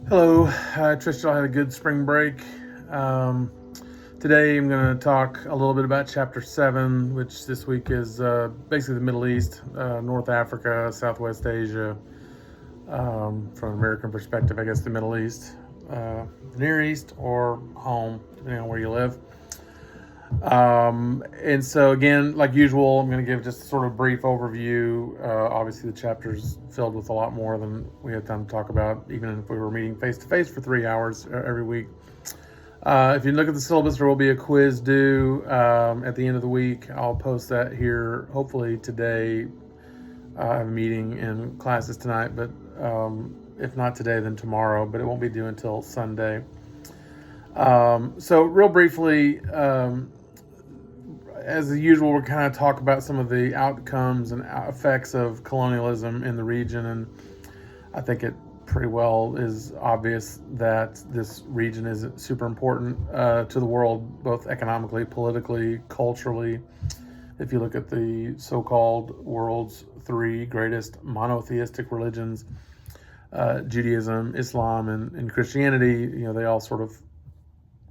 Hello, I trust y'all had a good spring break. Um, Today I'm going to talk a little bit about Chapter 7, which this week is basically the Middle East, North Africa, Southwest Asia. From an American perspective, I guess the Middle East, the Near East, or home, depending on where you live. And so, again, like usual, I'm going to give just sort of brief overview. Obviously, the chapter's filled with a lot more than we had time to talk about, even if we were meeting face to face for 3 hours every week. If you look at the syllabus, there will be a quiz due at the end of the week. I'll post that here hopefully today. I have a meeting and classes tonight, but if not today, then tomorrow, but it won't be due until Sunday. So real briefly, as usual, we're kind of talk about some of the outcomes and effects of colonialism in the region, and I think it pretty well is obvious that this region is super important to the world, both economically, politically, culturally. If you look at the so-called world's three greatest monotheistic religions, Judaism, Islam, and Christianity, they all sort of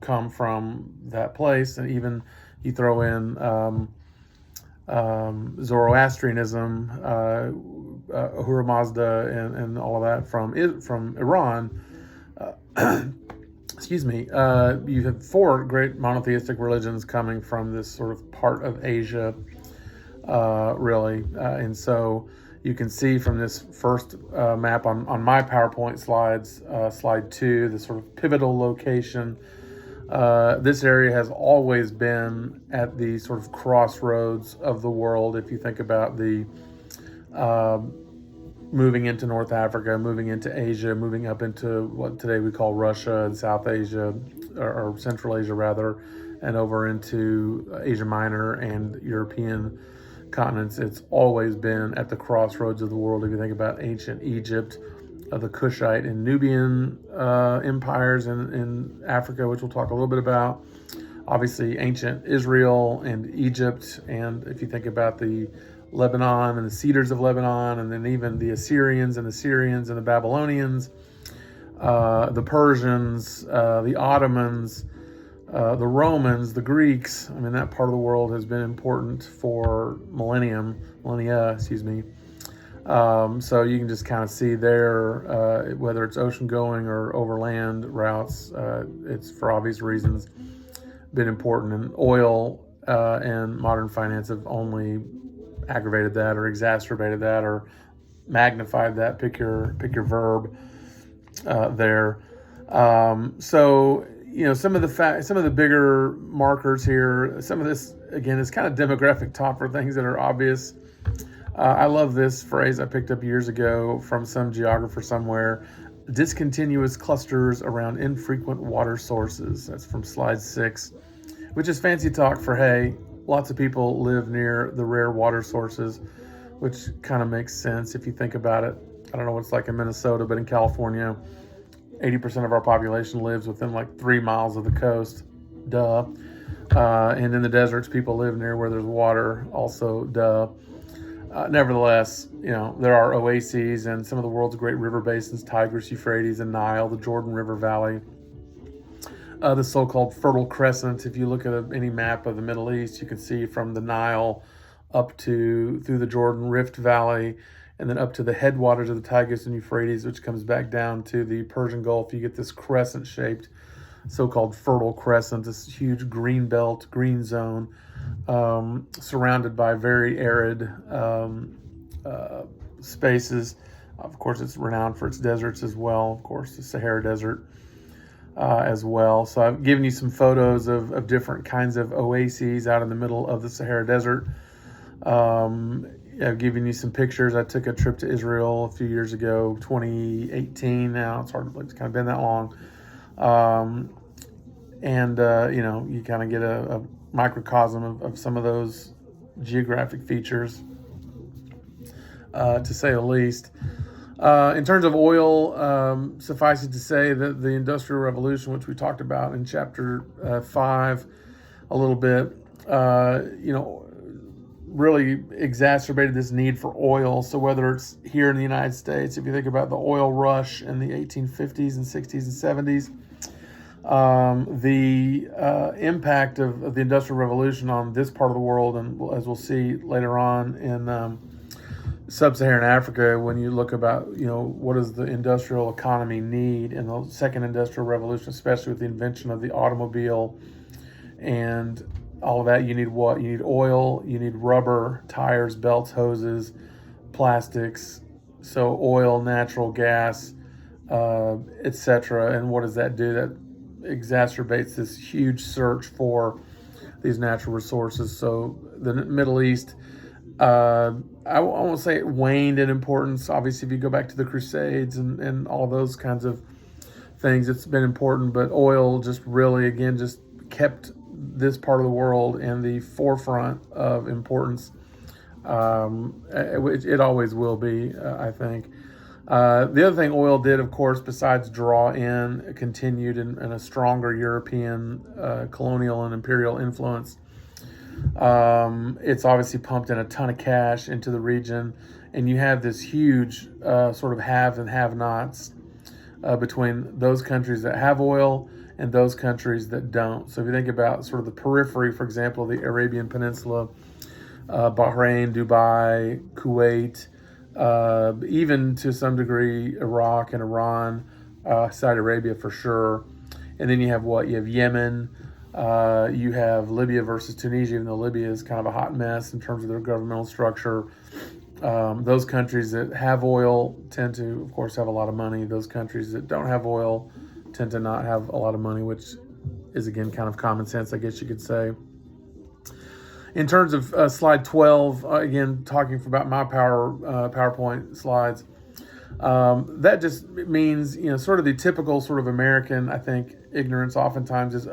come from that place. And even you throw in Zoroastrianism, Ahura Mazda, and all of that from Iran. Excuse me. You have four great monotheistic religions coming from this sort of part of Asia, really. And so you can see from this first map on my PowerPoint slides, slide 2, the sort of pivotal location. This area has always been at the sort of crossroads of the world. If you think about the moving into North Africa, moving into Asia, moving up into what today we call Russia and South Asia, or Central Asia rather, and over into Asia Minor and European continents, it's always been at the crossroads of the world. If you think about ancient Egypt, the Kushite and Nubian empires in Africa, which we'll talk a little bit about. Obviously, ancient Israel and Egypt, and if you think about the Lebanon and the cedars of Lebanon, and then even the Assyrians and the Syrians and the Babylonians, the Persians, the Ottomans, the Romans, the Greeks. I mean, that part of the world has been important for millennia, excuse me. So you can just kind of see there, whether it's ocean going or overland routes, it's for obvious reasons been important. And oil and modern finance have only aggravated that or exacerbated that or magnified that. Pick your verb there. So some of the bigger markers here. Some of this again is kind of demographic talk for things that are obvious. I love this phrase I picked up years ago from some geographer somewhere: discontinuous clusters around infrequent water sources. That's from slide 6, which is fancy talk for, hey, lots of people live near the rare water sources, which kind of makes sense if you think about it. I don't know what it's like in Minnesota, but in California, 80% of our population lives within like 3 miles of the coast. Duh. And in the deserts, people live near where there's water. Also, duh. Nevertheless, there are oases and some of the world's great river basins: Tigris, Euphrates, and Nile, the Jordan River Valley, the so-called Fertile Crescent. If you look at any map of the Middle East, you can see from the Nile up through the Jordan Rift Valley, and then up to the headwaters of the Tigris and Euphrates, which comes back down to the Persian Gulf. You get this crescent-shaped, so-called Fertile Crescent, this huge green belt, green zone, surrounded by very arid spaces. Of course, it's renowned for its deserts as well. Of course, the Sahara Desert as well. So I've given you some photos of different kinds of oases out in the middle of the Sahara Desert. I've given you some pictures. I took a trip to Israel a few years ago, 2018 now. It's hard to believe it's kind of been that long. You kind of get a microcosm of some of those geographic features, to say the least. In terms of oil, suffice it to say that the Industrial Revolution, which we talked about in chapter 5 a little bit, really exacerbated this need for oil. So whether it's here in the United States, if you think about the oil rush in the 1850s and 60s and 70s, the impact of the Industrial Revolution on this part of the world, and as we'll see later on in sub-Saharan Africa, when you look about, what does the industrial economy need in the second industrial revolution, especially with the invention of the automobile and all of that, you need what? You need oil, you need rubber, tires, belts, hoses, plastics, so oil, natural gas, etc. And what does that do? That exacerbates this huge search for these natural resources. So the Middle East, I won't say it waned in importance. Obviously, if you go back to the Crusades and all those kinds of things, it's been important. But oil just really, again, just kept this part of the world in the forefront of importance. It always will be, I think. The other thing oil did, of course, besides draw in continued and a stronger European colonial and imperial influence, it's obviously pumped in a ton of cash into the region, and you have this huge sort of haves and have-nots between those countries that have oil and those countries that don't. So if you think about sort of the periphery, for example, the Arabian Peninsula, Bahrain, Dubai, Kuwait, even to some degree Iraq and Iran, Saudi Arabia for sure. And then you have what? You have Yemen, you have Libya versus Tunisia, even though Libya is kind of a hot mess in terms of their governmental structure. Those countries that have oil tend to, of course, have a lot of money. Those countries that don't have oil tend to not have a lot of money, which is, again, kind of common sense, I guess you could say. In terms of slide 12, again, talking about my PowerPoint slides, that just means, sort of the typical sort of American, I think, ignorance oftentimes is,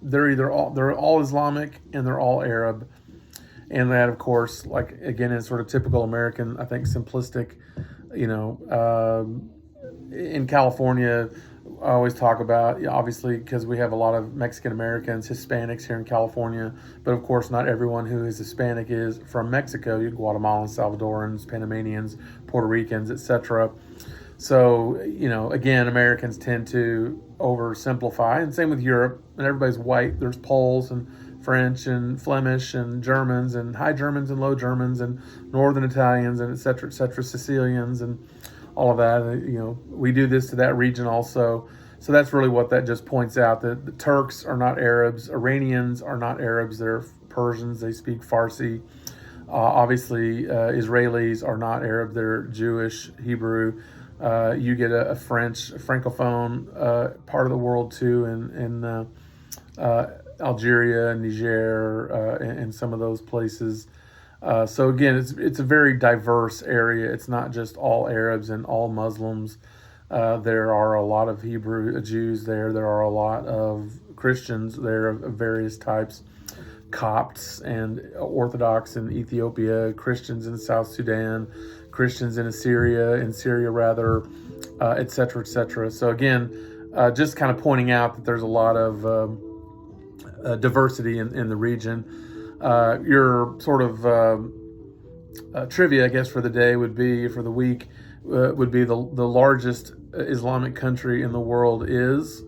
they're all Islamic and they're all Arab. And that, of course, like, again, is sort of typical American, I think, simplistic, in California, I always talk about, obviously, because we have a lot of Mexican Americans, Hispanics here in California, but of course not everyone who is Hispanic is from Mexico. You have Guatemalans, Salvadorans, Panamanians, Puerto Ricans, etc. So, again, Americans tend to oversimplify, and same with Europe, and everybody's white. There's Poles and French and Flemish and Germans and High Germans and Low Germans and Northern Italians and etc., Sicilians and all of that. We do this to that region also. So that's really what that just points out, that the Turks are not Arabs. Iranians are not Arabs. They're Persians. They speak Farsi. Obviously, Israelis are not Arab. They're Jewish, Hebrew. You get a Francophone part of the world too in Algeria, Niger, and some of those places. So again, it's a very diverse area. It's not just all Arabs and all Muslims. There are a lot of Hebrew Jews there. There are a lot of Christians there of various types, Copts and Orthodox in Ethiopia, Christians in South Sudan, Christians in Syria, et cetera, et cetera. So again, just kind of pointing out that there's a lot of diversity in the region. Your sort of trivia, I guess, for the day would be, for the week, would be the largest Islamic country in the world is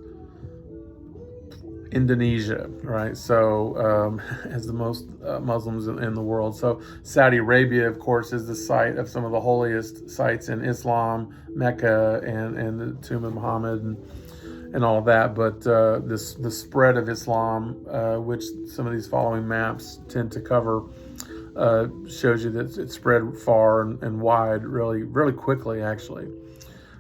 Indonesia, right? So has the most Muslims in the world. So Saudi Arabia, of course, is the site of some of the holiest sites in Islam, Mecca and the tomb of Muhammad and all of that. But the spread of Islam, which some of these following maps tend to cover, shows you that it spread far and wide really, really quickly, actually.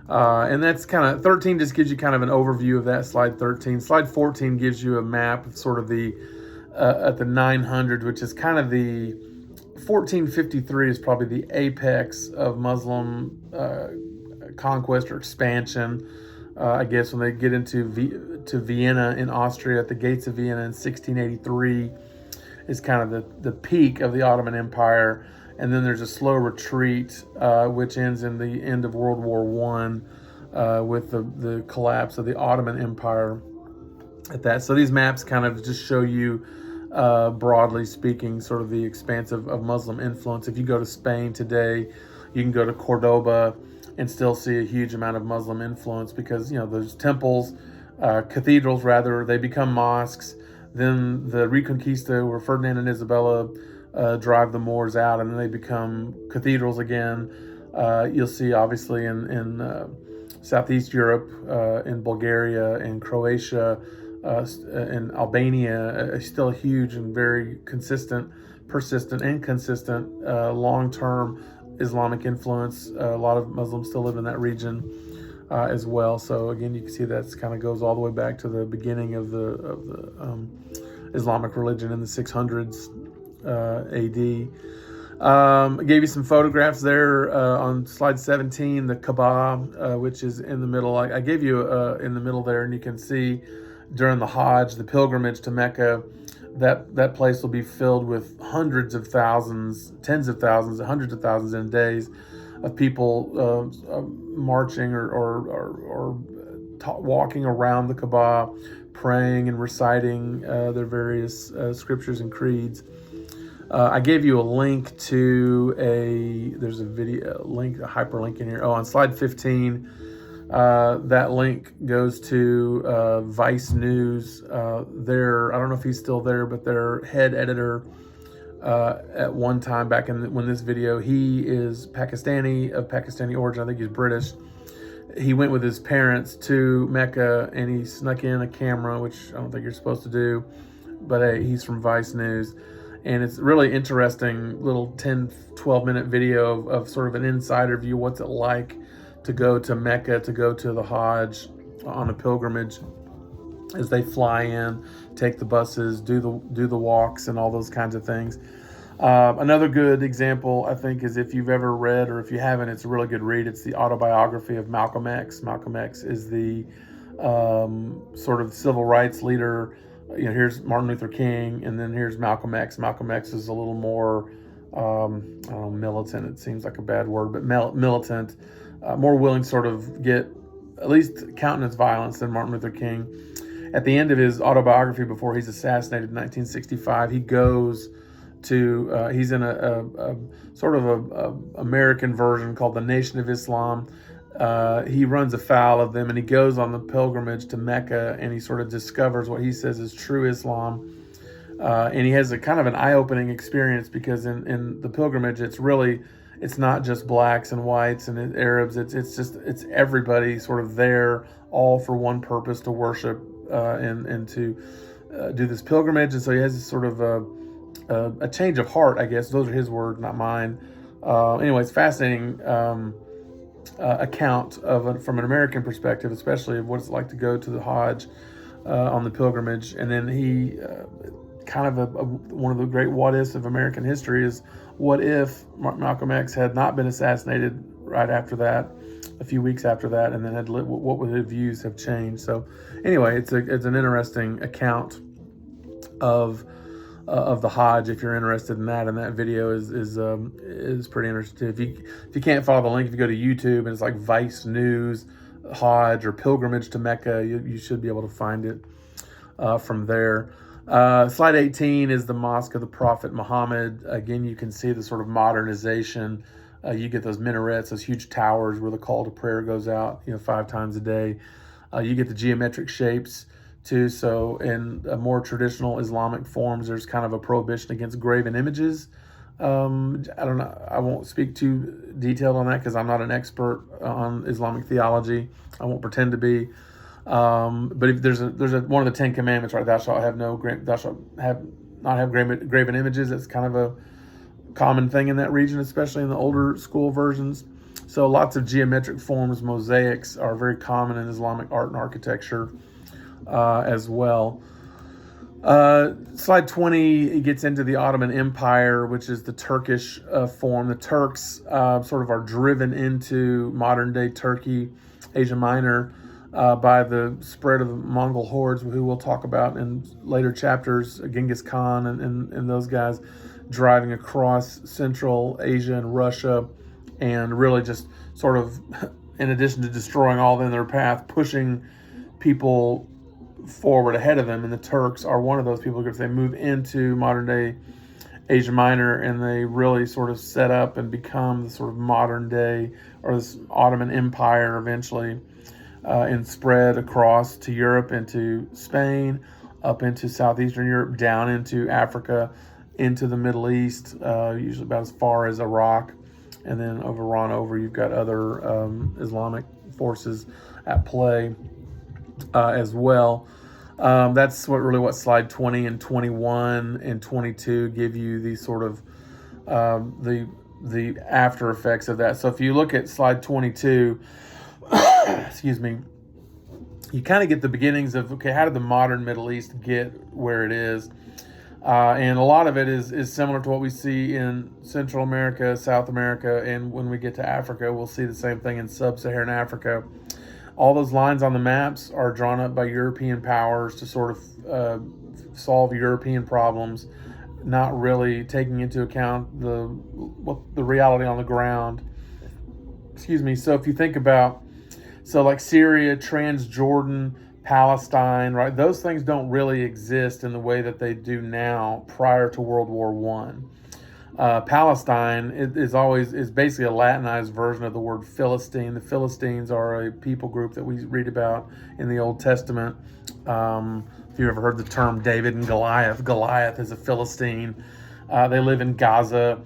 And that's kind of, 13 just gives you kind of an overview of that, slide 13. Slide 14 gives you a map of sort of the, at the 900, which is kind of the, 1453 is probably the apex of Muslim conquest or expansion. I guess when they get to Vienna in Austria, at the gates of Vienna in 1683 is kind of the peak of the Ottoman Empire. And then there's a slow retreat, which ends in the end of World War I with the collapse of the Ottoman Empire at that. So these maps kind of just show you broadly speaking, sort of the expanse of Muslim influence. If you go to Spain today, you can go to Cordoba and still see a huge amount of Muslim influence because, those temples, cathedrals rather, they become mosques. Then the Reconquista, where Ferdinand and Isabella drive the Moors out, and then they become cathedrals again. You'll see, obviously, in Southeast Europe, in Bulgaria, in Croatia, in Albania, still a huge and very persistent and consistent long-term Islamic influence. A lot of Muslims still live in that region as well. So again, you can see that kind of goes all the way back to the beginning of the Islamic religion in the 600s AD. I gave you some photographs there on slide 17, the Kaaba, which is in the middle. I gave you in the middle there, and you can see during the Hajj, the pilgrimage to Mecca, that place will be filled with hundreds of thousands, tens of thousands, hundreds of thousands in days of people marching or walking around the Kaaba, praying and reciting their various scriptures and creeds. I gave you a link to there's a video link, a hyperlink in here. On slide 15, that link goes to Vice News. I don't know if he's still there, but their head editor at one time back when this video, he is of Pakistani origin. I think he's British. He went with his parents to Mecca and he snuck in a camera, which I don't think you're supposed to do, but hey, he's from Vice News. And it's really interesting little 10, 12-minute video of sort of an insider view. What's it like to go to Mecca, to go to the Hajj on a pilgrimage as they fly in, take the buses, do the walks and all those kinds of things. Another good example, I think, is if you've ever read, or if you haven't, it's a really good read. It's the autobiography of Malcolm X. Malcolm X is the sort of civil rights leader. Here's Martin Luther King, and then here's Malcolm X. Malcolm X is a little more, I don't know, militant. It seems like a bad word, but militant, more willing to sort of get at least countenance violence than Martin Luther King. At the end of his autobiography, before he's assassinated in 1965, he goes to, he's in a sort of a American version called the Nation of Islam. He runs afoul of them, and he goes on the pilgrimage to Mecca, and he sort of discovers what he says is true Islam. And he has a kind of an eye-opening experience, because in the pilgrimage, it's not just blacks and whites and Arabs. It's everybody sort of there, all for one purpose, to worship and to do this pilgrimage. And so he has this sort of a change of heart, I guess. Those are his words, not mine. Anyway, it's fascinating account from an American perspective, especially of what it's like to go to the Hajj on the pilgrimage. And then he kind of one of the great what ifs of American history is, what if Malcolm X had not been assassinated right after that, a few weeks after that, and then what would his views have changed? So anyway, it's an interesting account of the Hajj, if you're interested in that. And that video is pretty interesting. If you can't follow the link, if you go to YouTube and it's like Vice News Hajj or Pilgrimage to Mecca, you should be able to find it from there. Slide 18 is the Mosque of the Prophet Muhammad. Again, you can see the sort of modernization. You get those minarets, those huge towers where the call to prayer goes out 5 times a day. You get the geometric shapes too. So in more traditional Islamic forms, there's kind of a prohibition against graven images. I don't know. I won't speak too detailed on that because I'm not an expert on Islamic theology. I won't pretend to be. But if there's one of the 10 commandments, right? Thou shalt not have graven images. That's kind of a common thing in that region, especially in the older school versions. So lots of geometric forms, mosaics, are very common in Islamic art and architecture as well. Slide 20, it gets into the Ottoman Empire, which is the Turkish form. The Turks sort of are driven into modern-day Turkey, Asia Minor, by the spread of the Mongol hordes, who we'll talk about in later chapters, Genghis Khan and those guys driving across Central Asia and Russia, and really just sort of, in addition to destroying all in their path, pushing people forward ahead of them, and the Turks are one of those people groups. They move into modern day Asia Minor, and they really sort of set up and become the sort of modern day, or this Ottoman Empire eventually, and spread across to Europe, into Spain, up into Southeastern Europe, down into Africa, into the Middle East, usually about as far as Iraq, and then on over, you've got other Islamic forces at play as well. That's what slide 20 and 21 and 22 give you, these sort of the after effects of that. So if you look at slide 22, excuse me, you kind of get the beginnings of, okay, how did the modern Middle East get where it is? And a lot of it is similar to what we see in Central America, South America, and when we get to Africa, we'll see the same thing in sub-Saharan Africa. All those lines on the maps are drawn up by European powers to sort of solve European problems, not really taking into account the reality on the ground. Excuse me. So if you think about, like Syria, Transjordan, Palestine, right? Those things don't really exist in the way that they do now prior to World War I. Palestine is basically a Latinized version of the word Philistine. The Philistines are a people group that we read about in the Old Testament. If you've ever heard the term David and Goliath, Goliath is a Philistine. They live in Gaza.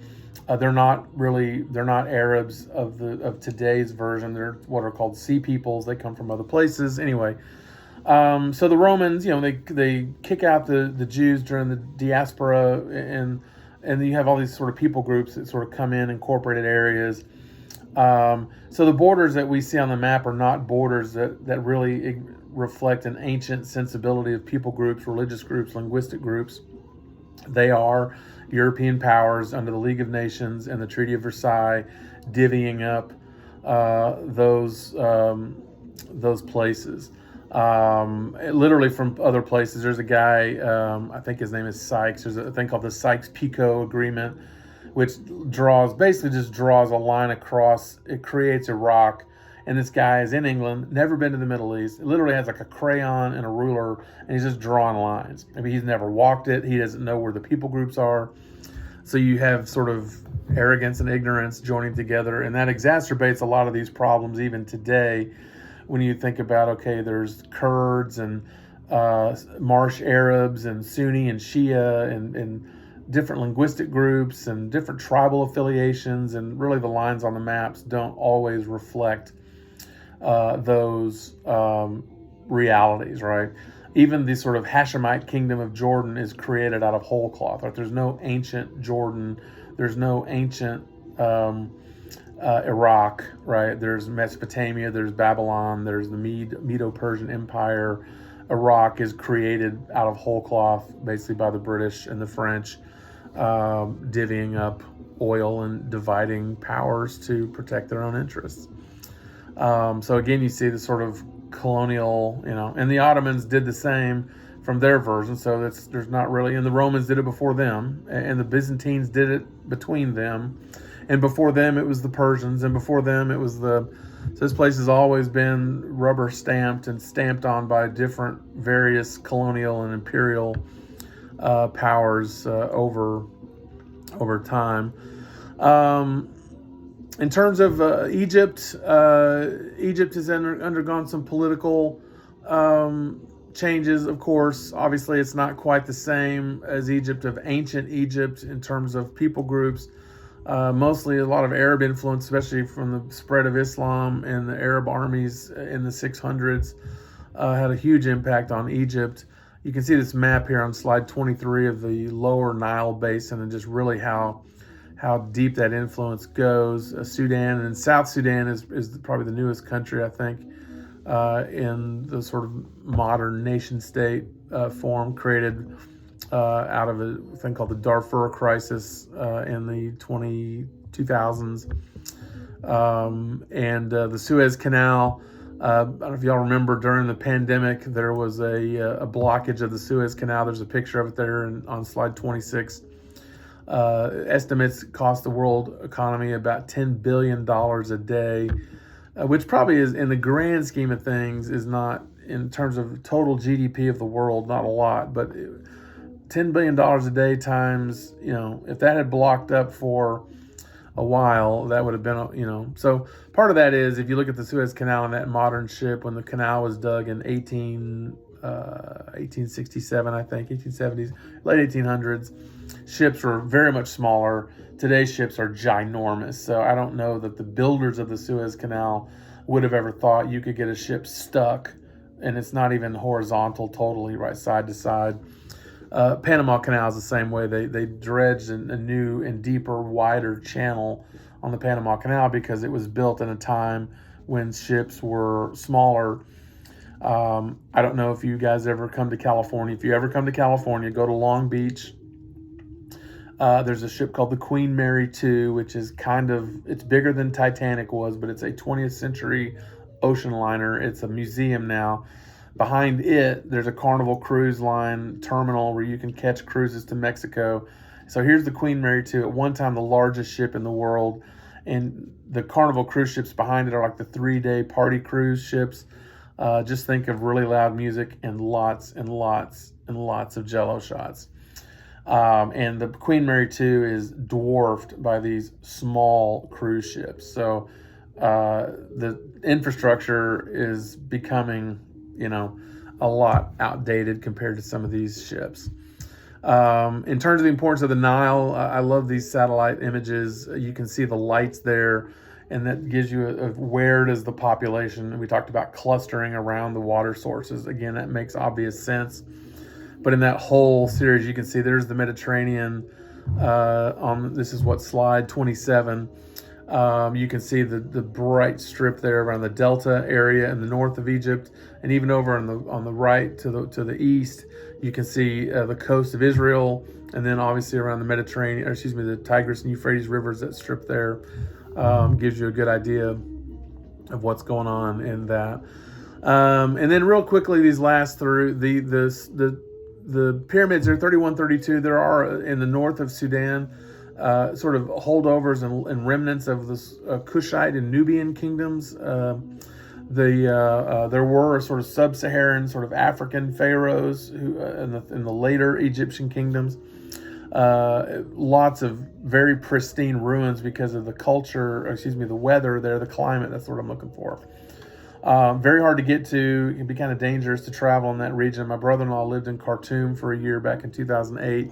They're not Arabs of today's version. They're what are called Sea Peoples. They come from other places. Anyway, so the Romans, they kick out the Jews during the diaspora, and you have all these sort of people groups that sort of come in incorporated areas. So the borders that we see on the map are not borders that really reflect an ancient sensibility of people groups, religious groups, linguistic groups. They are European powers under the League of Nations and the Treaty of Versailles divvying up those places. Literally from other places. There's a guy, I think his name is Sykes. There's a thing called the Sykes-Picot Agreement, which basically just draws a line across. It creates a rock, and this guy is in England, never been to the Middle East. It literally has like a crayon and a ruler, and he's just drawing lines. I mean, he's never walked it. He doesn't know where the people groups are. So you have sort of arrogance and ignorance joining together, and that exacerbates a lot of these problems even today. When you think about, okay, there's Kurds and Marsh Arabs and Sunni and Shia and different linguistic groups and different tribal affiliations, and really the lines on the maps don't always reflect those realities, right? Even the sort of Hashemite kingdom of Jordan is created out of whole cloth. Right? There's no ancient Jordan. There's no ancient Iraq, right? There's Mesopotamia, there's Babylon, there's the Medo-Persian Empire. Iraq is created out of whole cloth, basically by the British and the French, divvying up oil and dividing powers to protect their own interests. So again, you see the sort of colonial, and the Ottomans did the same from their version. So there's not really, and the Romans did it before them, and the Byzantines did it between them. And before them, it was the Persians, and before them, it was so this place has always been rubber stamped and stamped on by different various colonial and imperial powers over time. In terms of Egypt, Egypt has undergone some political changes, of course. Obviously, it's not quite the same as ancient Egypt in terms of people groups. Mostly a lot of Arab influence, especially from the spread of Islam and the Arab armies in the 600s, had a huge impact on Egypt. You can see this map here on slide 23 of the lower Nile basin, and just really how deep that influence goes. Sudan and South Sudan is probably the newest country, I think, in the sort of modern nation state form, created out of a thing called the Darfur crisis in the 2000s. And the Suez Canal. I don't know if y'all remember, during the pandemic, there was a blockage of the Suez Canal. There's a picture of it there on slide 26. Estimates cost the world economy about $10 billion a day, which probably is, in the grand scheme of things, is not in terms of total GDP of the world, not a lot, but $10 billion a day times, if that had blocked up for a while, that would have been, so part of that is if you look at the Suez Canal and that modern ship, when the canal was dug in 1867, I think, 1870s, late 1800s, ships were very much smaller. Today's ships are ginormous. So I don't know that the builders of the Suez Canal would have ever thought you could get a ship stuck, and it's not even horizontal totally, right, side to side. Panama Canal is the same way. They dredged a new and deeper, wider channel on the Panama Canal because it was built in a time when ships were smaller. I don't know if you guys ever come to California. If you ever come to California, go to Long Beach. There's a ship called the Queen Mary II, which is it's bigger than Titanic was, but it's a 20th century ocean liner. It's a museum now. Behind it, there's a Carnival Cruise Line terminal where you can catch cruises to Mexico. So here's the Queen Mary II, at one time the largest ship in the world. And the Carnival cruise ships behind it are like the 3-day party cruise ships. Just think of really loud music and lots and lots and lots of Jello shots. And the Queen Mary II is dwarfed by these small cruise ships. So the infrastructure is becoming, a lot outdated compared to some of these ships. In terms of the importance of the Nile, I love these satellite images. You can see the lights there, and that gives you where does the population, and we talked about clustering around the water sources. Again, that makes obvious sense. But in that whole series, you can see there's the Mediterranean. This is slide 27. You can see the bright strip there around the Delta area in the north of Egypt, and even over on the right to the east, you can see the coast of Israel, and then obviously around the Mediterranean, the Tigris and Euphrates rivers. That strip there gives you a good idea of what's going on in that. And then real quickly, these last through the pyramids are 31, 32. There are in the north of Sudan. Sort of holdovers and remnants of the Kushite and Nubian kingdoms. There were sort of sub-Saharan, sort of African pharaohs who in the later Egyptian kingdoms. Lots of very pristine ruins because of the the weather there, the climate. That's what I'm looking for. Very hard to get to. It can be kind of dangerous to travel in that region. My brother-in-law lived in Khartoum for a year back in 2008.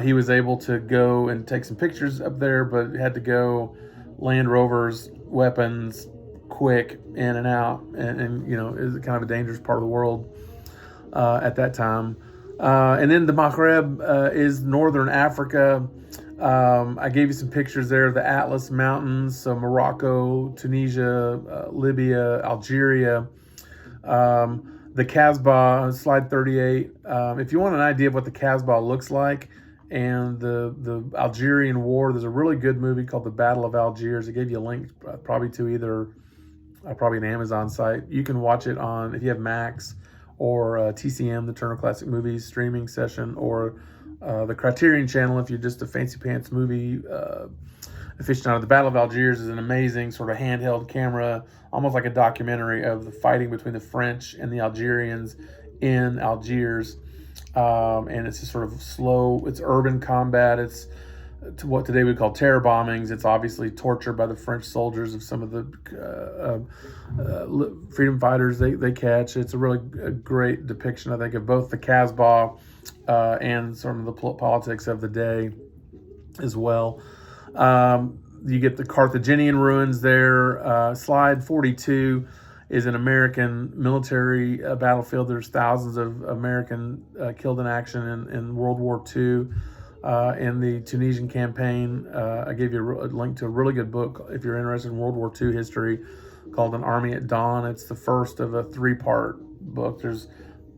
He was able to go and take some pictures up there, but had to go Land Rovers, weapons, quick, in and out, and is kind of a dangerous part of the world at that time. And then the Maghreb is northern Africa. I gave you some pictures there of the Atlas Mountains, so Morocco, Tunisia, Libya, Algeria. The Kasbah, slide 38. If you want an idea of what the Kasbah looks like, and the Algerian War, there's a really good movie called The Battle of Algiers. I gave you a link probably to either probably an Amazon site. You can watch it on, if you have Max, or TCM, the Turner Classic Movies streaming session, or the Criterion Channel if you're just a fancy pants movie aficionado. The Battle of Algiers is an amazing sort of handheld camera, almost like a documentary of the fighting between the French and the Algerians in Algiers. And it's just sort of slow, it's urban combat, it's what today we call terror bombings. It's obviously torture by the French soldiers of some of the freedom fighters they catch. It's a really great depiction, I think, of both the Kasbah and some of the politics of the day as well. You get the Carthaginian ruins there. Slide 42 is an American military battlefield. There's thousands of American killed in action in World War II. In the Tunisian campaign, I gave you a link to a really good book if you're interested in World War II history called An Army at Dawn. It's the first of a 3-part book.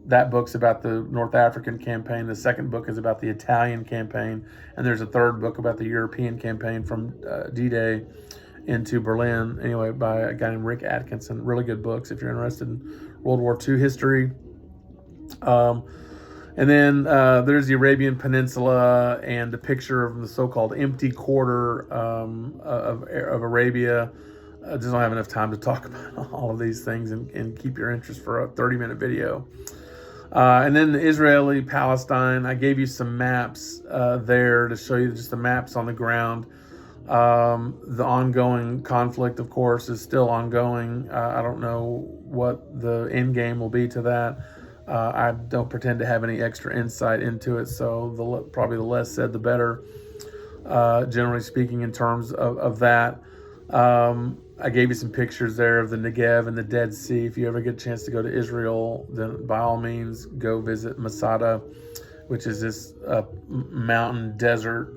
That book's about the North African campaign. The second book is about the Italian campaign. And there's a third book about the European campaign from D-Day into Berlin, anyway, by a guy named Rick Atkinson. Really good books if you're interested in World War II history. And then there's the Arabian Peninsula and a picture of the so-called empty quarter of Arabia. I just don't have enough time to talk about all of these things and keep your interest for a 30-minute video. And then the Israeli-Palestine, I gave you some maps there to show you just the maps on the ground. The ongoing conflict, of course, is still ongoing. I don't know what the end game will be to that. I don't pretend to have any extra insight into it, so probably the less said, the better, generally speaking, in terms of that. I gave you some pictures there of the Negev and the Dead Sea. If you ever get a chance to go to Israel, then by all means, go visit Masada, which is this mountain desert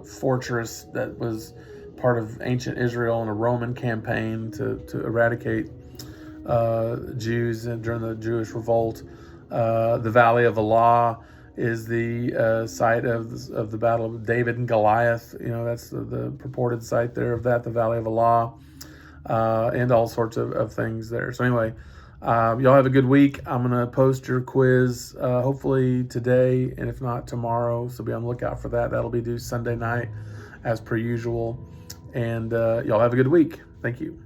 fortress that was part of ancient Israel in a Roman campaign to eradicate Jews during the Jewish revolt. The Valley of Elah is the site of the Battle of David and Goliath. That's the purported site there of that, the Valley of Elah, and all sorts of things there. So anyway, y'all have a good week. I'm going to post your quiz hopefully today, and if not, tomorrow. So be on the lookout for that. That'll be due Sunday night as per usual. And y'all have a good week. Thank you.